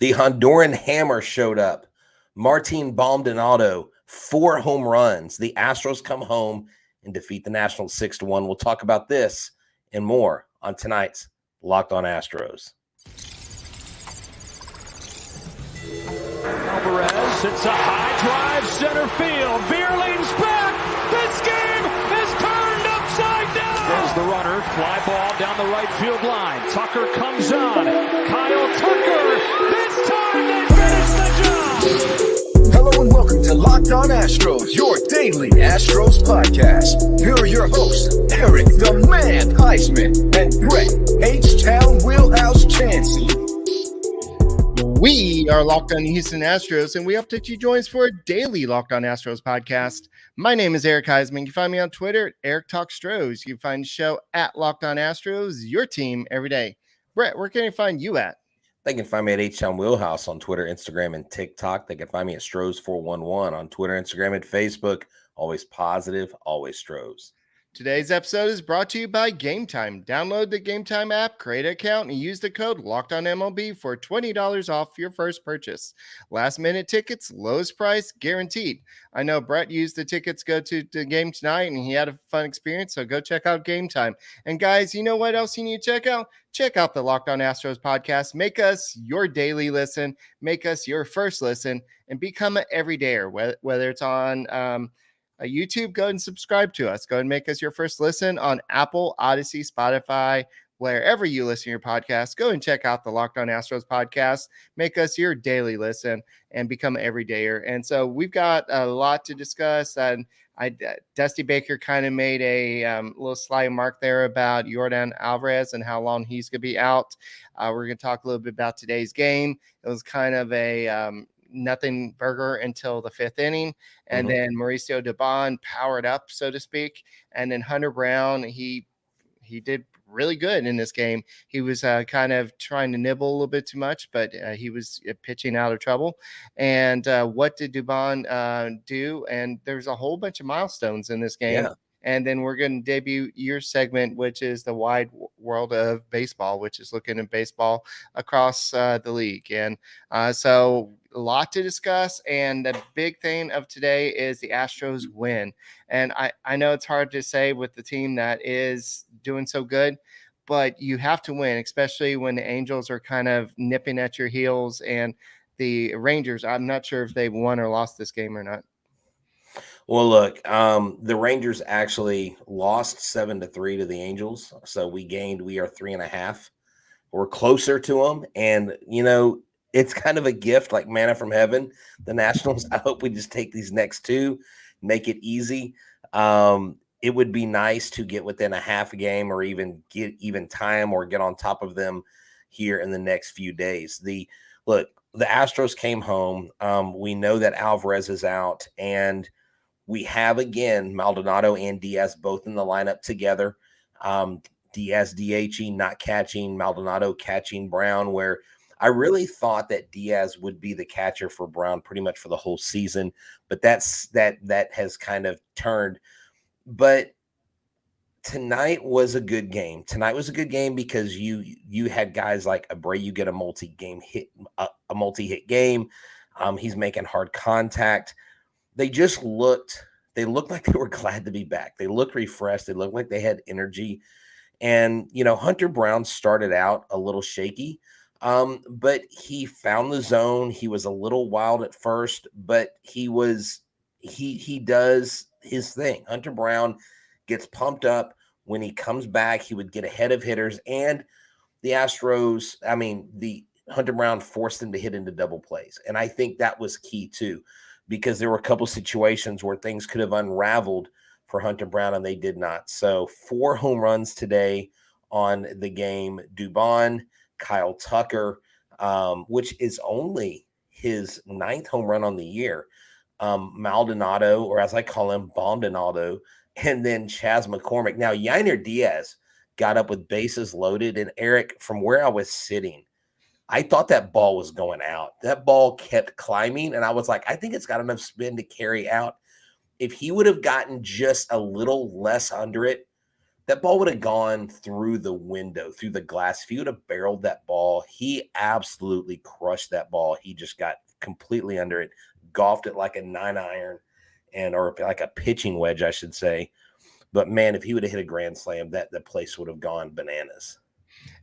The Honduran hammer showed up. Martin Maldonado, 4 home runs. The Astros come home and defeat the Nationals 6-1. We'll talk about this and more on tonight's Locked On Astros. Alvarez hits a high drive center field. Beer leans back. This game is turned upside down. There's the runner. Fly ball down the right field line. Tucker comes on. Kyle Tucker. This time they finish the job. Hello and welcome to Locked On Astros, your daily Astros podcast. Here are your hosts, Eric the Man Huysman and Brett H-Town Wheelhouse Chancey. We are Locked On Houston Astros, and we hope that you join us for a daily Locked On Astros podcast. My name is Eric Huysman. You can find me on Twitter at Eric Talk Stros. You can find the show at Locked On Astros, your team every day. Brett, where can I find you at? They can find me at H-Town Wheelhouse on Twitter, Instagram, and TikTok. They can find me at Stros411 on Twitter, Instagram, and Facebook. Always positive, always Stros. Today's episode is brought to you by Game Time. Download the Game Time app, create an account, and use the code LOCKEDONMLB for $20 off your first purchase. Last minute tickets, lowest price, guaranteed. I know Brett used the tickets to go to the game tonight, and he had a fun experience, so go check out Game Time. And guys, you know what else you need to check out? Check out the Locked On Astros podcast. Make us your daily listen, make us your first listen, and become an everydayer, whether it's on YouTube, go and subscribe to us. Go and make us your first listen on Apple, Odyssey, Spotify, wherever you listen to your podcast. Go and check out the Locked On Astros podcast. Make us your daily listen and become an everydayer. And so we've got a lot to discuss. And Dusty Baker kind of made a little sly remark there about Yordan Alvarez and how long he's going to be out. We're going to talk a little bit about today's game. It was kind of a nothing burger until the 5th inning. And then Mauricio Dubón powered up, so to speak. And then Hunter Brown, he did really good in this game. He was kind of trying to nibble a little bit too much, but he was pitching out of trouble. And what did Dubón do? And there's a whole bunch of milestones in this game. Yeah. And then we're going to debut your segment, which is the wide world of baseball, which is looking at baseball across the league. And so a lot to discuss. And the big thing of today is the Astros win. And I know it's hard to say with the team that is doing so good, but you have to win, especially when the Angels are kind of nipping at your heels. And the Rangers, I'm not sure if they won or lost this game or not. Well, look, the Rangers actually lost 7-3 to the Angels. So we are 3.5. We're closer to them. And, you know, it's kind of a gift, like manna from heaven. The Nationals, I hope we just take these next 2, make it easy. It would be nice to get within a half game or even get even time or get on top of them here in the next few days. The Astros came home. We know that Alvarez is out, and we have, again, Maldonado and Diaz both in the lineup together. Diaz DHing, not catching, Maldonado catching Brown, where I really thought that Diaz would be the catcher for Brown pretty much for the whole season, but that has kind of turned. But tonight was a good game. Tonight was a good game because you had guys like Abreu get a multi-hit game. He's making hard contact. They looked like they were glad to be back. They looked refreshed. They looked like they had energy. And, you know, Hunter Brown started out a little shaky, but he found the zone. He was a little wild at first, but he does his thing. Hunter Brown gets pumped up. When he comes back, he would get ahead of hitters. And the Astros, the Hunter Brown forced them to hit into double plays. And I think that was key too, because there were a couple situations where things could have unraveled for Hunter Brown, and they did not. So 4 home runs today on the game. Dubón, Kyle Tucker, which is only his 9th home run on the year. Maldonado, or as I call him, Maldonado, and then Chas McCormick. Now, Yainer Diaz got up with bases loaded, and Eric, from where I was sitting, I thought that ball was going out. That ball kept climbing, and I was like, I think it's got enough spin to carry out. If he would have gotten just a little less under it, that ball would have gone through the window, through the glass. If he would have barreled that ball, he absolutely crushed that ball. He just got completely under it, golfed it like a 9-iron or like a pitching wedge, I should say. But man, if he would have hit a grand slam, that the place would have gone bananas.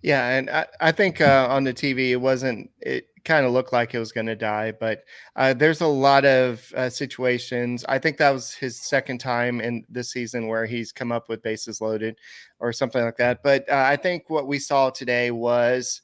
Yeah, and I think on the TV it kind of looked like it was going to die, but there's a lot of situations. I think that was his second time in this season where he's come up with bases loaded or something like that. But I think what we saw today was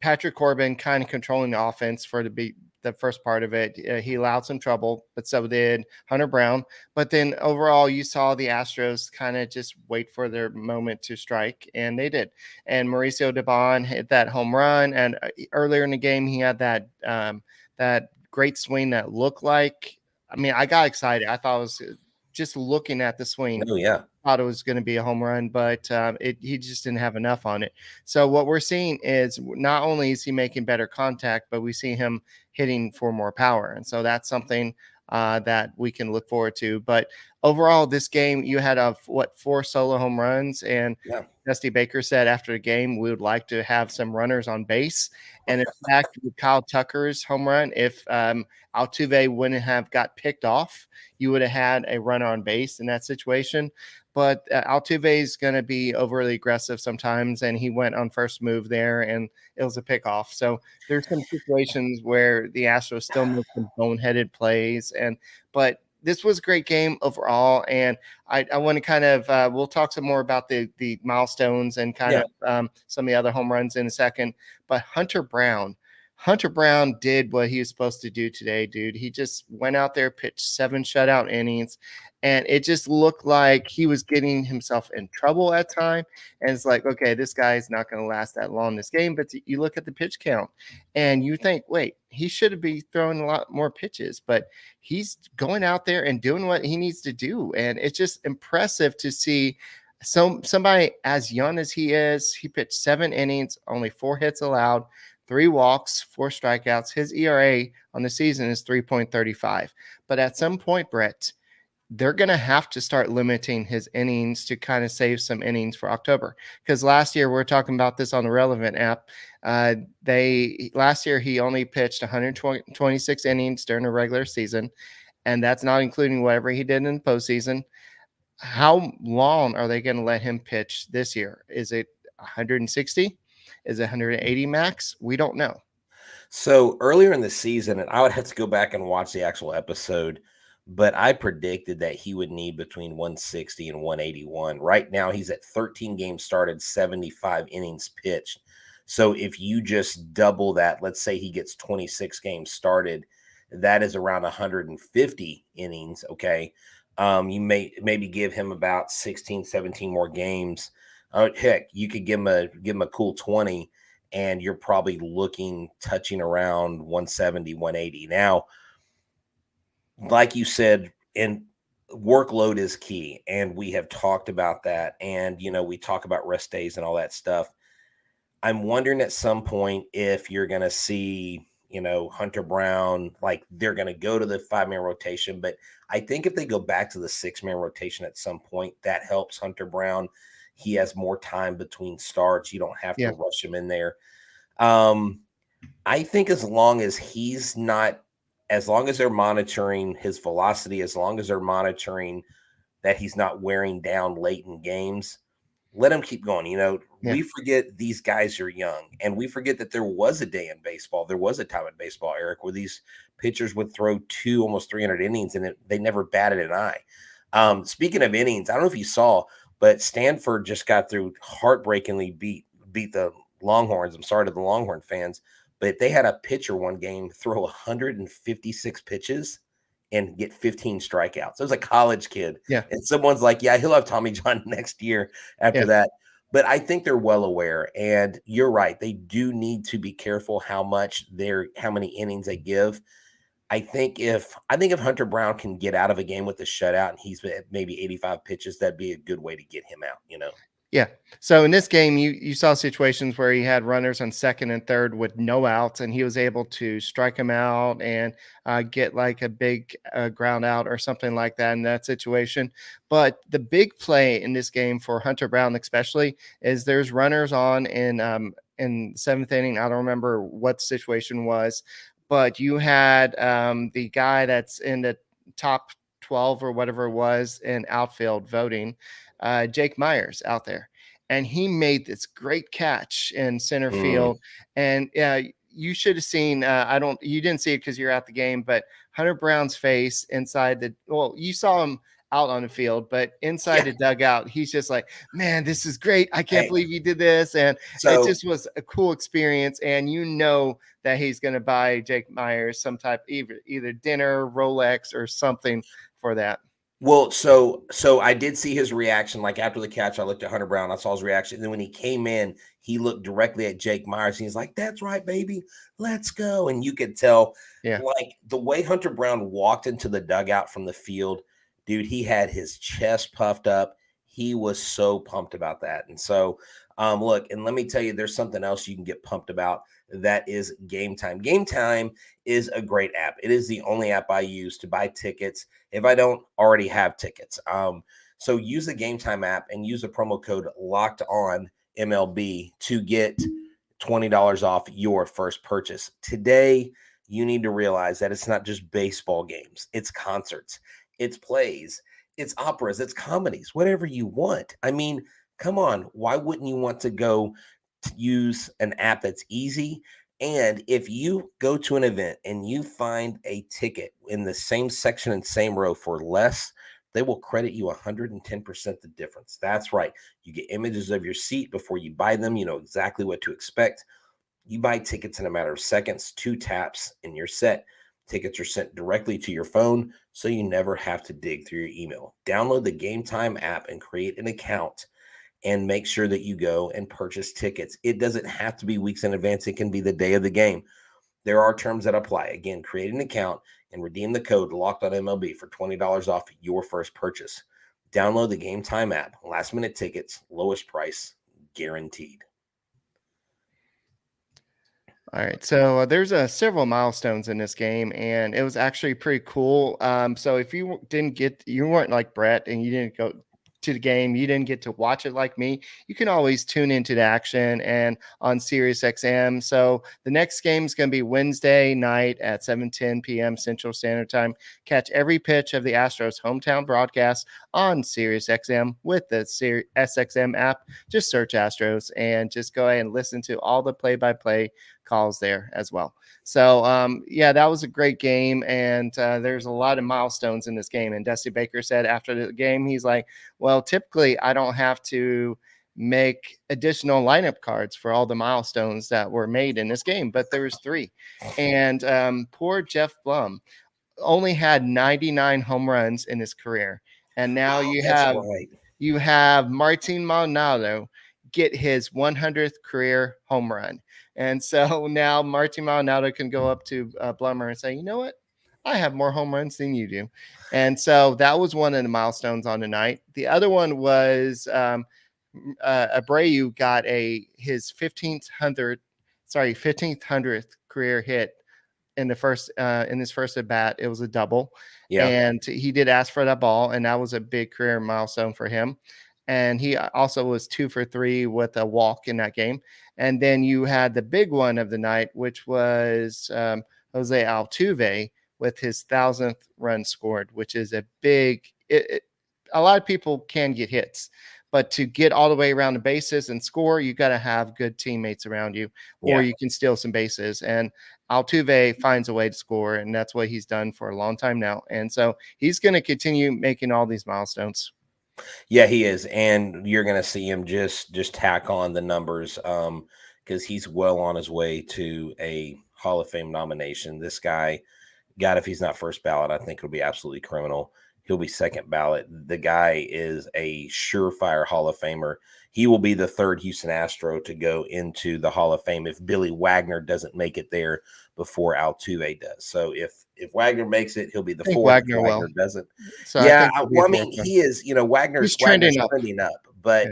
Patrick Corbin kind of controlling the offense for the first part of it. He allowed some trouble, but so did Hunter Brown. But then overall, you saw the Astros kind of just wait for their moment to strike, and they did. And Mauricio Dubón hit that home run, and earlier in the game, he had that great swing that looked like. I mean, I got excited. I thought it was just looking at the swing. Oh yeah. Thought it was going to be a home run, but he just didn't have enough on it. So what we're seeing is not only is he making better contact, but we see him hitting for more power. And so that's something that we can look forward to. But overall, this game, you had 4 solo home runs, and Dusty Baker said after the game, we would like to have some runners on base. And in fact, with Kyle Tucker's home run, if Altuve wouldn't have got picked off, you would have had a runner on base in that situation. But Altuve is going to be overly aggressive sometimes, and he went on first move there, and it was a pickoff. So there's some situations where the Astros still make some boneheaded plays, but this was a great game overall. And I want to kind of we'll talk some more about the milestones and kind of some of the other home runs in a second. But Hunter Brown did what he was supposed to do today, dude. He just went out there, pitched 7 shutout innings, and it just looked like he was getting himself in trouble at time. And it's like, okay, this guy's not going to last that long this game. But you look at the pitch count, and you think, wait, he should be throwing a lot more pitches, but he's going out there and doing what he needs to do. And it's just impressive to see somebody as young as he is. He pitched 7 innings, only 4 hits allowed, 3 walks, 4 strikeouts. His ERA on the season is 3.35. But at some point, Brett, they're going to have to start limiting his innings to kind of save some innings for October. Because last year, we're talking about this on the Relevant app. Last year, he only pitched 126 innings during the regular season, and that's not including whatever he did in the postseason. How long are they going to let him pitch this year? Is it 160? Is it 180 max? We don't know. So earlier in the season, and I would have to go back and watch the actual episode, but I predicted that he would need between 160 and 181. Right now, he's at 13 games started, 75 innings pitched. So if you just double that, let's say he gets 26 games started, that is around 150 innings, okay? You maybe give him about 16, 17 more games. Heck, you could give him a cool 20, and you're probably touching around 170, 180. Now, like you said, and workload is key, and we have talked about that. And, we talk about rest days and all that stuff. I'm wondering at some point if you're going to see, Hunter Brown, like they're going to go to the 5-man rotation. But I think if they go back to the 6-man rotation at some point, that helps Hunter Brown. He has more time between starts. You don't have to rush him in there. I think as long as they're monitoring his velocity, as long as they're monitoring that he's not wearing down late in games, let him keep going. We forget these guys are young, and we forget that there was a day in baseball. There was a time in baseball, Eric, where these pitchers would throw almost 300 innings, and they never batted an eye. Speaking of innings, I don't know if you saw, but Stanford just got through heartbreakingly beat the Longhorns. I'm sorry to the Longhorn fans, but they had a pitcher one game throw 156 pitches and get 15 strikeouts. It was a college kid. Yeah. And someone's like, yeah, he'll have Tommy John next year after that. But I think they're well aware. And you're right. They do need to be careful how many innings they give. I think if Hunter Brown can get out of a game with a shutout and he's at maybe 85 pitches, that'd be a good way to get him out, Yeah. So in this game, you saw situations where he had runners on second and third with no outs, and he was able to strike them out and get like a big ground out or something like that in that situation. But the big play in this game for Hunter Brown, especially, is there's runners on in seventh inning. I don't remember what the situation was, but you had the guy that's in the top 12 or whatever it was in outfield voting, Jake Myers out there. And he made this great catch in center field. And you should have seen, you didn't see it because you're at the game, but Hunter Brown's face inside you saw him out on the field, but inside the dugout, he's just like, man, this is great. I can't believe he did this. And it just was a cool experience. And you know that he's going to buy Jake Myers some type, either dinner, Rolex, or something for that. Well, so I did see his reaction. Like after the catch, I looked at Hunter Brown. I saw his reaction. And then when he came in, he looked directly at Jake Myers. And he's like, "That's right, baby. Let's go." And you could tell, like the way Hunter Brown walked into the dugout from the field, dude, he had his chest puffed up. He was so pumped about that. And so, look, and let me tell you, there's something else you can get pumped about. That is Game Time. Game Time is a great app. It is the only app I use to buy tickets if I don't already have tickets. So use the Game Time app and use the promo code Locked On MLB to get $20 off your first purchase. Today, you need to realize that it's not just baseball games. It's concerts, it's plays, it's operas, it's comedies, whatever you want. I mean, come on. Why wouldn't you want to go use an app that's easy? And if you go to an event and you find a ticket in the same section and same row for less, they will credit you 110% the difference. That's right. You get images of your seat before you buy them. You know exactly what to expect. You buy tickets in a matter of seconds, 2 taps, and you're set. Tickets are sent directly to your phone, so you never have to dig through your email. Download the Game Time app and create an account and make sure that you go and purchase tickets. It doesn't have to be weeks in advance. It can be the day of the game. There are terms that apply. Again, create an account and redeem the code Locked On MLB for $20 off your first purchase. Download the Game Time app. Last minute tickets, lowest price, guaranteed. All right, so there's several milestones in this game, and it was actually pretty cool. So if you weren't like Brett, and you didn't go to the game, you didn't get to watch it like me, you can always tune into the action and on Sirius XM. So the next game is going to be Wednesday night at 7:10 p.m. Central Standard Time. Catch every pitch of the Astros hometown broadcast on Sirius XM with the SXM app. Just search Astros and just go ahead and listen to all the play-by-play calls there as well. So that was a great game, and there's a lot of milestones in this game. And Dusty Baker said after the game, he's like, well, typically I don't have to make additional lineup cards for all the milestones that were made in this game, but there was 3. And poor Jeff Blum only had 99 home runs in his career, and now you have Martin Maldonado get his 100th career home run. And so now Martin Maldonado can go up to Blummer and say, you know what? I have more home runs than you do. And so that was one of the milestones on the night. The other one was Abreu got his 1500th career hit in his first at bat. It was a double. Yeah. And he did ask for that ball, and that was a big career milestone for him. And he also was 2 for 3 with a walk in that game. And then you had the big one of the night, which was Jose Altuve with his 1,000th run scored, which is a big a lot of people can get hits, but to get all the way around the bases and score, you got to have good teammates around you, or you can steal some bases. And Altuve finds a way to score, and that's what he's done for a long time now. And so he's going to continue making all these milestones. Yeah, he is. And you're going to see him just tack on the numbers because he's well on his way to a Hall of Fame nomination. This guy, God, if he's not first ballot, I think it'll be absolutely criminal. He'll be second ballot. The guy is a surefire Hall of Famer. He will be the 3rd Houston Astro to go into the Hall of Fame if Billy Wagner doesn't make it there before Altuve does. So if Wagner makes it, he'll be the 4th. Wagner doesn't. So he is. Wagner's trending up, but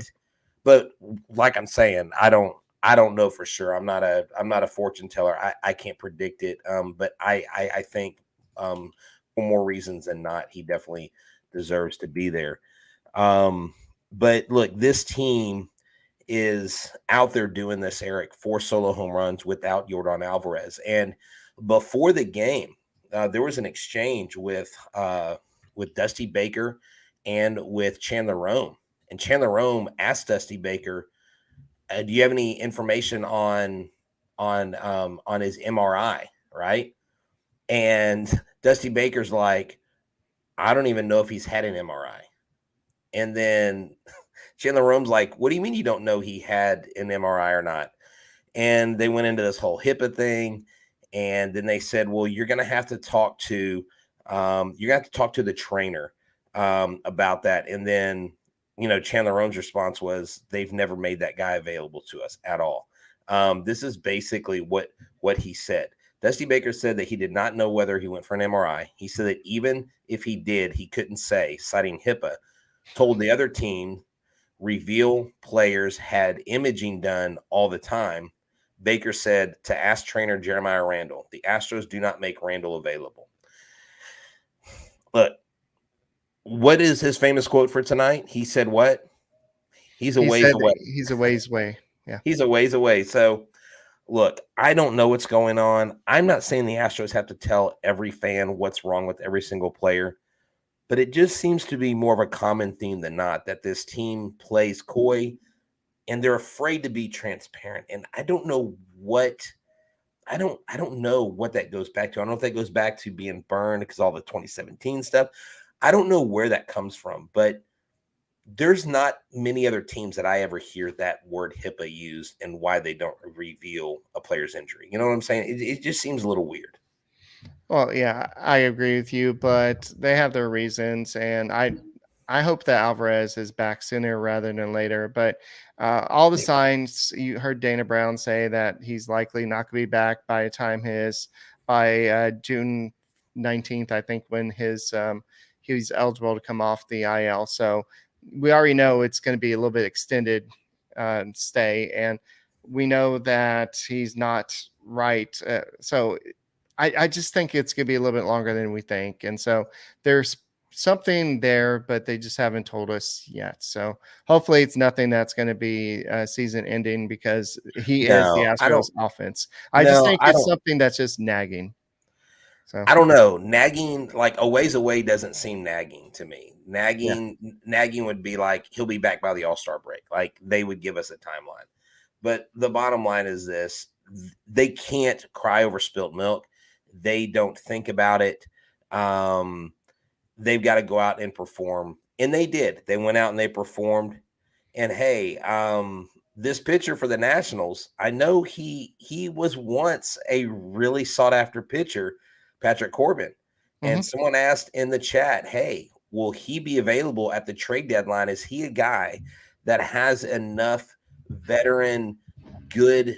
But like I'm saying, I don't know for sure. I'm not a fortune teller. I can't predict it. But I think for more reasons than not, he definitely deserves to be there. But look, this team is out there doing this, Eric, 4 solo home runs without Yordan Alvarez. And before the game, there was an exchange with Dusty Baker and with Chandler Rome. And Chandler Rome asked Dusty Baker, do you have any information on his MRI, right? And Dusty Baker's like, I don't even know if he's had an MRI. And then Chandler Rome's like, what do you mean you don't know he had an MRI or not? And they went into this whole HIPAA thing. And then they said, well, you're going to have to talk to the trainer about that. And then, Chandler Rome's response was, they've never made that guy available to us at all. This is basically what he said. Dusty Baker said that he did not know whether he went for an MRI. He said that even if he did, he couldn't say, citing HIPAA. Told the other team reveal players had imaging done all the time. Baker said to ask trainer Jeremiah Randall, the Astros do not make Randall available. Look, what is his famous quote for tonight? He said what? He's a ways away. He's a ways away. Yeah. He's a ways away. So, look, I don't know what's going on. I'm not saying the Astros have to tell every fan what's wrong with every single player, but it just seems to be more of a common theme than not that this team plays coy and they're afraid to be transparent. And I don't know what that goes back to. I don't know if that goes back to being burned because all the 2017 stuff. I don't know where that comes from, but there's not many other teams that I ever hear that word HIPAA used and why they don't reveal a player's injury. You know what I'm saying? It just seems a little weird. Well, yeah, I agree with you, but they have their reasons, and I hope that Alvarez is back sooner rather than later. But all the signs, you heard Dana Brown say that he's likely not going to be back by the time by June 19th, I think, when he's eligible to come off the IL. So we already know it's going to be a little bit extended stay, and we know that he's not right. So I just think it's going to be a little bit longer than we think. And so there's something there, but they just haven't told us yet. So hopefully it's nothing that's going to be season ending because he is the Astros offense. I just think it's something that's just nagging. So I don't know. Nagging, like a ways away, doesn't seem nagging to me. Nagging would be like he'll be back by the All-Star break. Like they would give us a timeline. But the bottom line is this: they can't cry over spilt milk. They don't think about it. They've got to go out and perform, and they did. They went out and they performed. And hey, this pitcher for the Nationals, I know he was once a really sought after pitcher, Patrick Corbin. And someone asked in the chat, hey, will he be available at the trade deadline? Is he a guy that has enough veteran, good,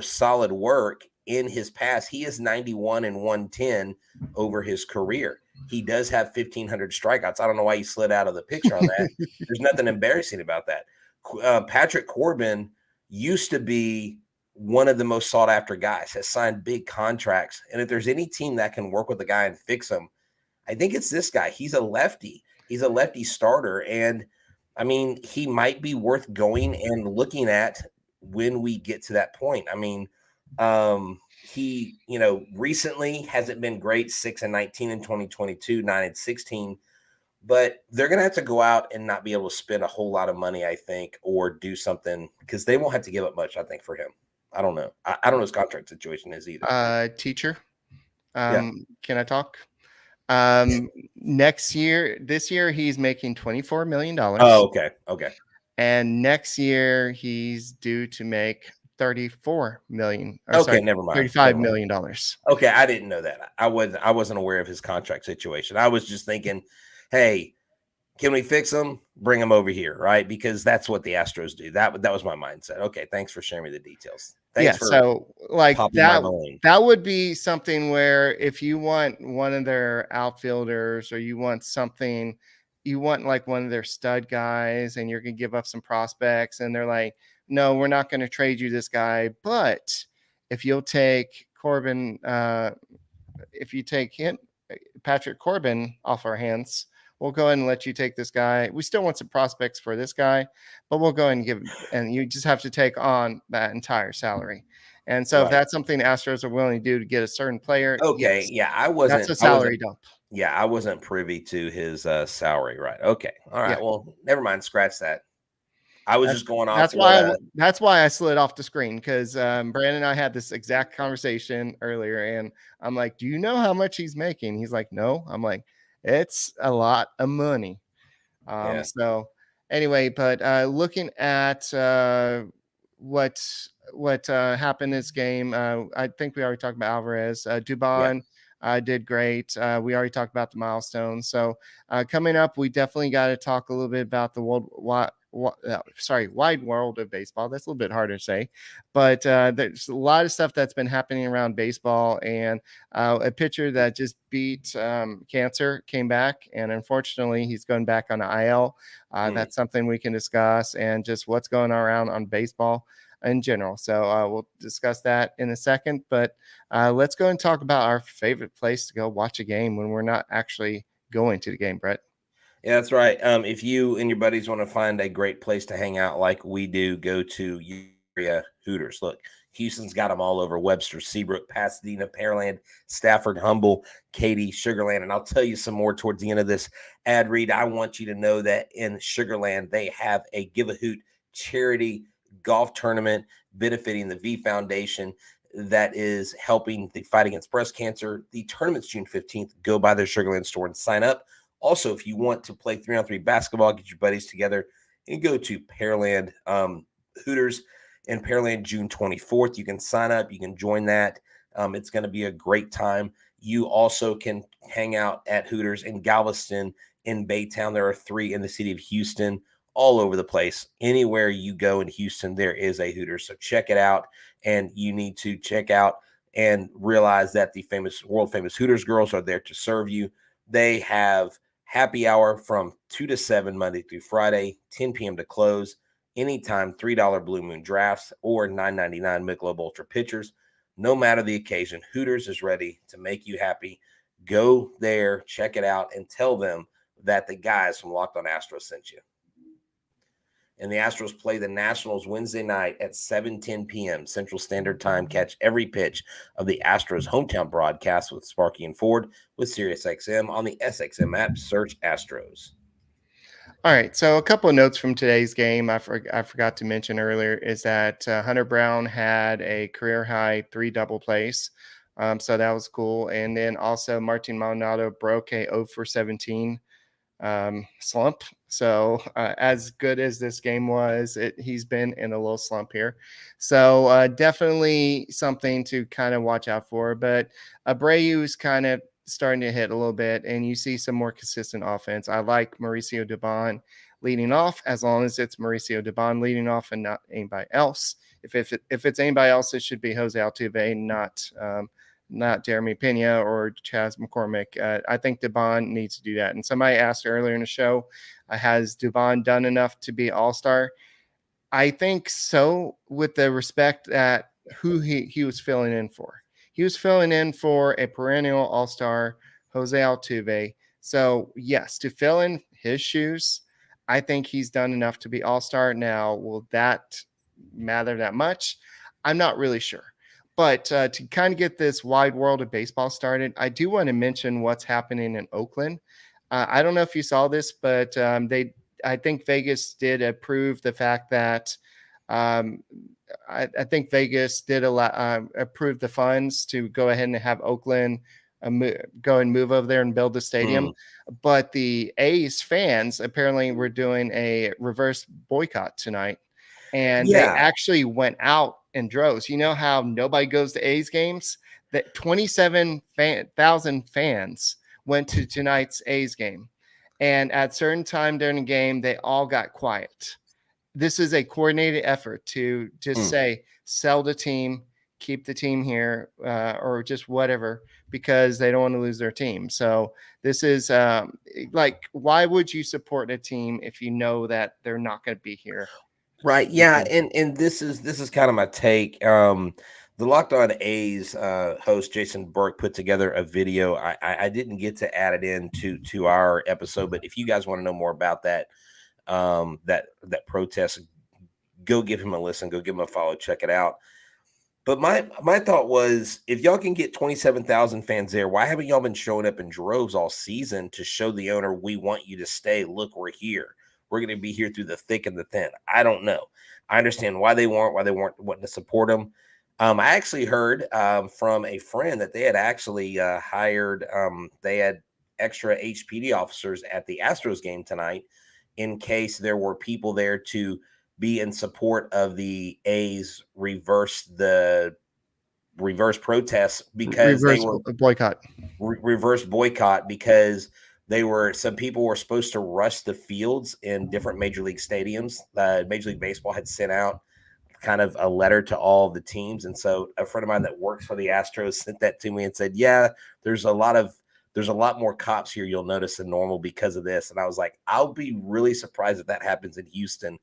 solid work in his past? He is 91 and 110 over his career. He does have 1,500 strikeouts. I don't know why he slid out of the picture on that. There's nothing embarrassing about that. Patrick Corbin used to be one of the most sought after guys, has signed big contracts. And if there's any team that can work with the guy and fix him, I think it's this guy. He's a lefty. He's a lefty starter. And I mean, he might be worth going and looking at when we get to that point. I mean, he, recently hasn't been great, 6-19 in 2022, 9-16, but they're going to have to go out and not be able to spend a whole lot of money, I think, or do something because they won't have to give up much, I think, for him. I don't know. I don't know his contract situation is either. Teacher, can I talk? This year he's making $24 million. Oh, okay. And next year he's due to make $34 million. Never mind. $35 million. Okay, I didn't know that. I wasn't aware of his contract situation. I was just thinking, hey, can we fix him? Bring him over here, right? Because that's what the Astros do. That was my mindset. Okay, thanks for sharing me the details. Thanks for so like that would be something where if you want one of their outfielders or you want something you want like one of their stud guys and you're going to give up some prospects and they're like, no, we're not going to trade you this guy. But if you'll take Corbin, if you take him, Patrick Corbin off our hands, we'll go ahead and let you take this guy. We still want some prospects for this guy, but we'll go ahead and give, and you just have to take on that entire salary. And so if that's something the Astros are willing to do to get a certain player, Okay. yes, Yeah. that's a salary dump. Yeah. I wasn't privy to his salary. Right. Okay. All right. Yeah. Well, never mind. Scratch that. I was just going off. That's why I slid off the screen, because Brandon and I had this exact conversation earlier, and I'm like, "Do you know how much he's making?" He's like, "No." I'm like, "It's a lot of money." So anyway, but looking at what happened in this game, I think we already talked about Alvarez. Dubon did great. We already talked about the milestones. So coming up, we definitely got to talk a little bit about the wide world of baseball. That's a little bit harder to say, but there's a lot of stuff that's been happening around baseball, and a pitcher that just beat cancer came back, and unfortunately he's going back on the IL. That's something we can discuss, and just what's going around on baseball in general. So we'll discuss that in a second, but let's go and talk about our favorite place to go watch a game when we're not actually going to the game, Brett. Yeah, that's right. If you and your buddies want to find a great place to hang out like we do, go to area Hooters. Look, Houston's got them all over: Webster, Seabrook, Pasadena, Pearland, Stafford, Humble, Katy, Sugarland. And I'll tell you some more towards the end of this ad read. I want you to know that in Sugarland, they have a Give a Hoot charity golf tournament benefiting the V Foundation that is helping the fight against breast cancer. The tournament's June 15th. Go by their Sugarland store and sign up. Also, if you want to play 3-on-3 basketball, get your buddies together and go to Pearland Hooters in Pearland June 24th. You can sign up. You can join that. It's going to be a great time. You also can hang out at Hooters in Galveston, in Baytown. There are 3 in the city of Houston, all over the place. Anywhere you go in Houston, there is a Hooters. So check it out. And you need to check out and realize that the world famous Hooters girls are there to serve you. They have happy hour from 2 to 7 Monday through Friday, 10 p.m. to close. Anytime, $3 Blue Moon drafts or $9.99 Michelob Ultra pitchers. No matter the occasion, Hooters is ready to make you happy. Go there, check it out, and tell them that the guys from Locked On Astros sent you. And the Astros play the Nationals Wednesday night at 7:10 p.m. Central Standard Time. Catch every pitch of the Astros hometown broadcast with Sparky and Ford with SiriusXM on the SXM app. Search Astros. All right, so a couple of notes from today's game I forgot to mention earlier is that Hunter Brown had a career-high 3 double plays, so that was cool. And then also Martin Maldonado broke a 0 for 17 slump. So as good as this game was, he's been in a little slump here. So definitely something to kind of watch out for. But Abreu's kind of starting to hit a little bit, and you see some more consistent offense. I like Mauricio Dubón leading off, as long as it's Mauricio Dubón leading off and not anybody else. If it's anybody else, it should be Jose Altuve, not Jeremy Pena or Chas McCormick. I think Dubón needs to do that. And somebody asked earlier in the show, has Dubón done enough to be all-star? I think so, with the respect that who he was filling in for. He was filling in for a perennial all-star, Jose Altuve. So, yes, to fill in his shoes, I think he's done enough to be all-star. Now, will that matter that much? I'm not really sure. But to kind of get this wide world of baseball started, I do want to mention what's happening in Oakland. I don't know if you saw this, but I think Vegas did approve the fact that I think Vegas did approve the funds to go ahead and have Oakland go and move over there and build the stadium. But the A's fans apparently were doing a reverse boycott tonight, and they actually went out in droves. You know how nobody goes to A's games? That 27,000 fans went to tonight's A's game, and at certain time during the game, they all got quiet. This is a coordinated effort to just say, sell the team, keep the team here or just whatever because they don't want to lose their team. So this is like, why would you support a team if you know that they're not going to be here? Right. Yeah. And this is kind of my take. The Locked On A's host Jason Burke put together a video. I didn't get to add it in to our episode, but if you guys want to know more about that, that protest, go give him a listen, go give him a follow, check it out. But my thought was, if y'all can get 27,000 fans there, why haven't y'all been showing up in droves all season to show the owner we want you to stay? Look, we're here. We're going to be here through the thick and the thin. I don't know. I understand why they weren't wanting to support them. I actually heard from a friend that they had actually hired. They had extra HPD officers at the Astros game tonight in case there were people there to be in support of the A's reverse protests because they were reverse boycott because some people were supposed to rush the fields in different major league stadiums. Major League Baseball had sent out kind of a letter to all the teams. And so a friend of mine that works for the Astros sent that to me and said, yeah, there's a lot more cops here you'll notice than normal because of this. And I was like, I'll be really surprised if that happens in Houston.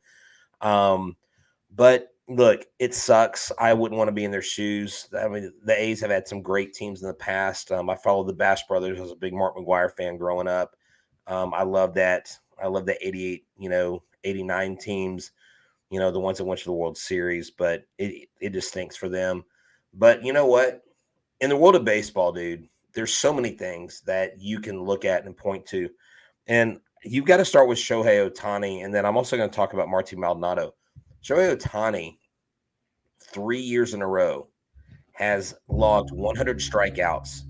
But look, it sucks. I wouldn't want to be in their shoes. I mean, the A's have had some great teams in the past. I followed the Bash Brothers. I was a big Mark McGwire fan growing up. I love that. I love the 88, 89 teams, the ones that went to the World Series, but it just stinks for them. But you know what? In the world of baseball, dude, there's so many things that you can look at and point to. And you've got to start with Shohei Otani, and then I'm also going to talk about Martin Maldonado. Shohei Otani, 3 years in a row, has logged 100 strikeouts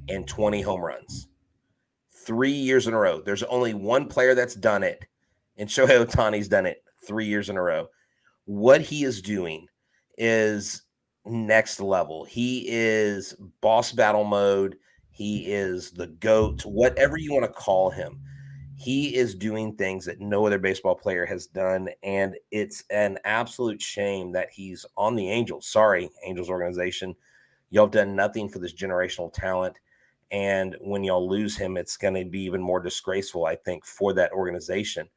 and 20 home runs. 3 years in a row. There's only one player that's done it, and Shohei Otani's done it 3 years in a row. What he is doing is next level. He is boss battle mode. He is the GOAT, whatever you want to call him. He is doing things that no other baseball player has done, and it's an absolute shame that he's on the Angels. Sorry, Angels organization. Y'all have done nothing for this generational talent, and when y'all lose him, it's going to be even more disgraceful, I think, for that organization.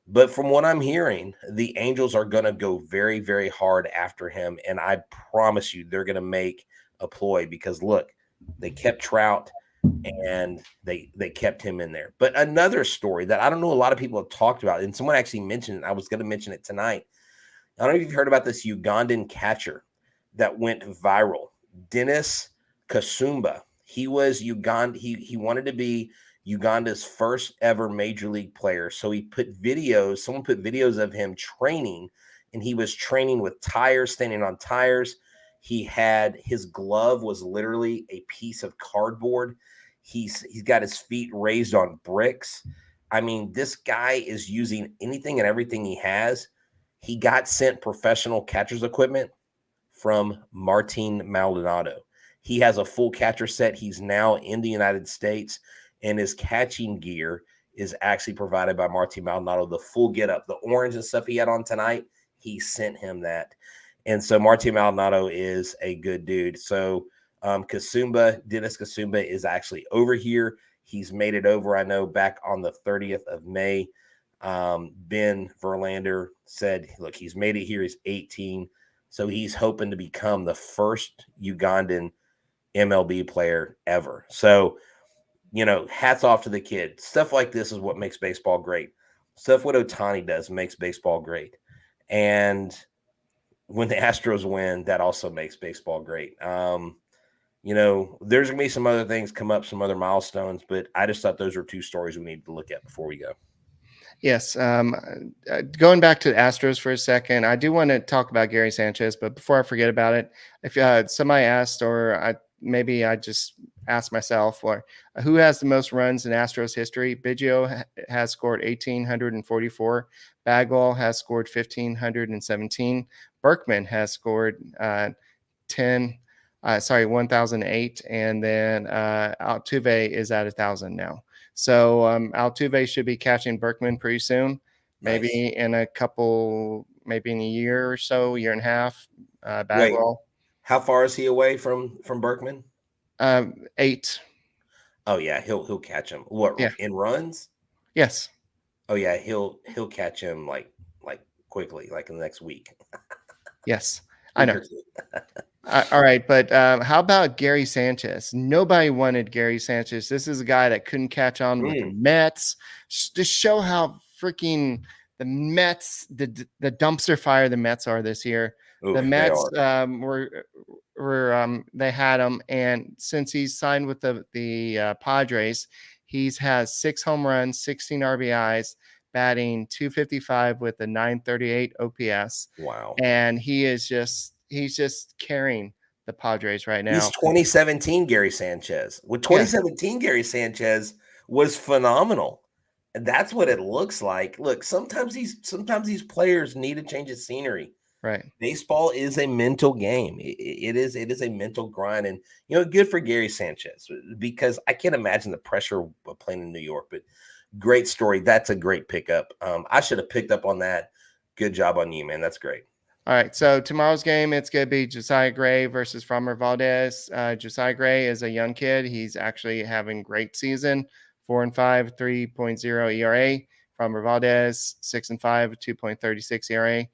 But from what I'm hearing, the Angels are going to go very, very hard after him, and I promise you they're going to make a ploy because, look, they kept Trout, and they kept him in there. But another story that I don't know a lot of people have talked about, and someone actually mentioned it, I was going to mention it tonight. I don't know if you've heard about this Ugandan catcher that went viral, Dennis Kasumba. He was Uganda. He wanted to be Uganda's first ever major league player. So someone put videos of him training, and he was training with tires, standing on tires. His glove was literally a piece of cardboard. He's got his feet raised on bricks. I mean, this guy is using anything and everything he has. He got sent professional catcher's equipment from Martin Maldonado. He has a full catcher set. He's now in the United States, and his catching gear is actually provided by Martin Maldonado. The full getup, the orange and stuff he had on tonight, he sent him that. And so Martin Maldonado is a good dude. So Dennis Kasumba is actually over here. He's made it over, I know, back on the 30th of May. Ben Verlander said, look, he's made it here. He's 18. So he's hoping to become the first Ugandan MLB player ever. So, hats off to the kid. Stuff like this is what makes baseball great. Stuff what Otani does makes baseball great. And when the Astros win, that also makes baseball great. There's going to be some other things come up, some other milestones, but I just thought those were two stories we need to look at before we go. Yes. Going back to the Astros for a second, I do want to talk about Gary Sanchez, but before I forget about it, if somebody asked, or maybe I just asked myself, or who has the most runs in Astros history? Biggio has scored 1,844. Bagwell has scored 1,517. Berkman has scored 1,008, and then Altuve is at 1,000 now. So Altuve should be catching Berkman pretty soon, maybe in a year or so, year and a half. Bagwell. Wait, How far is he away from Berkman? 8. Oh yeah, he'll catch him. What in runs? Yes. Oh yeah, he'll catch him like quickly, like in the next week. Yes, I know. All right, but how about Gary Sanchez? Nobody wanted Gary Sanchez. This is a guy that couldn't catch on with the Mets. To show how freaking the Mets, the dumpster fire the Mets are this year. Ooh, the Mets they had him, and since he's signed with the Padres, he's has 6 home runs, 16 RBIs, batting .255 with a .938 OPS. Wow! And he's just carrying the Padres right now. He's 2017 Gary Sanchez. With 2017 Gary Sanchez was phenomenal. And that's what it looks like. Look, sometimes these players need a change of scenery. Right. Baseball is a mental game. It is a mental grind. And, good for Gary Sanchez, because I can't imagine the pressure of playing in New York. But great story. That's a great pickup. I should have picked up on that. Good job on you, man. That's great. All right, so tomorrow's game, it's going to be Josiah Gray versus Framber Valdez. Josiah Gray is a young kid. He's actually having a great season, 4-5, 3.0 ERA. Framber Valdez, 6-5, 2.36 ERA.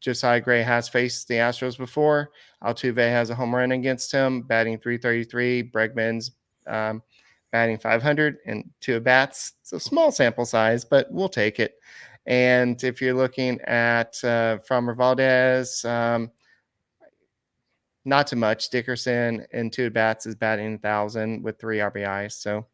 Josiah Gray has faced the Astros before. Altuve has a home run against him, batting .333. Bregman's batting .500 and 2 at-bats. It's a small sample size, but we'll take it. And if you're looking at Framber Valdez, not too much. Dickerson in 2 at-bats is batting 1,000 with 3 RBIs. So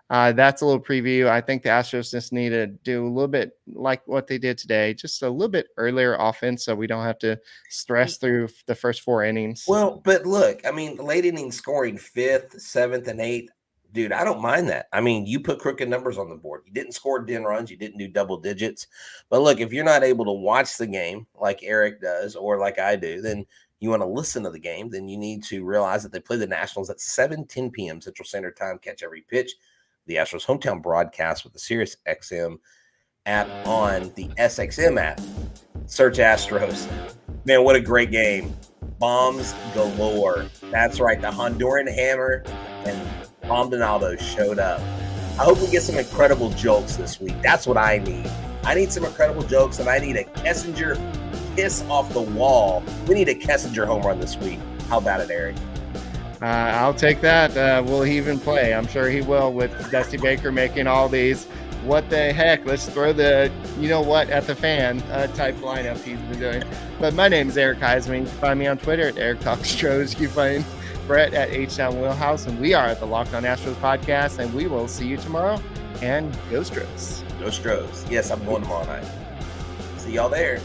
that's a little preview. I think the Astros just need to do a little bit like what they did today, just a little bit earlier offense so we don't have to stress through the first 4 innings. Well, but look, I mean, late innings scoring 5th, 7th, and 8th. Dude, I don't mind that. I mean, you put crooked numbers on the board. You didn't score 10 runs. You didn't do double digits. But look, if you're not able to watch the game like Eric does or like I do, then you want to listen to the game, then you need to realize that they play the Nationals at 7:10 p.m. Central Standard Time. Catch every pitch. The Astros hometown broadcast with the Sirius XM app on the SXM app. Search Astros. Man, what a great game. Bombs galore. That's right. The Honduran Hammer and Maldonado showed up. I hope we get some incredible jokes this week. That's what I need. I need some incredible jokes, and I need a Kessinger kiss off the wall. We need a Kessinger home run this week. How about it, Eric? I'll take that. Will he even play? I'm sure he will, with Dusty Baker making all these. What the heck? Let's throw the, at the fan type lineup he's been doing. But my name is Eric Huysman. You can find me on Twitter at Eric Talk Astros. You can find Brett at H-Town Wheelhouse, and we are at the Locked On Astros podcast, and we will see you tomorrow. And go Stros. Go Stros. Yes, I'm going tomorrow night. See y'all there.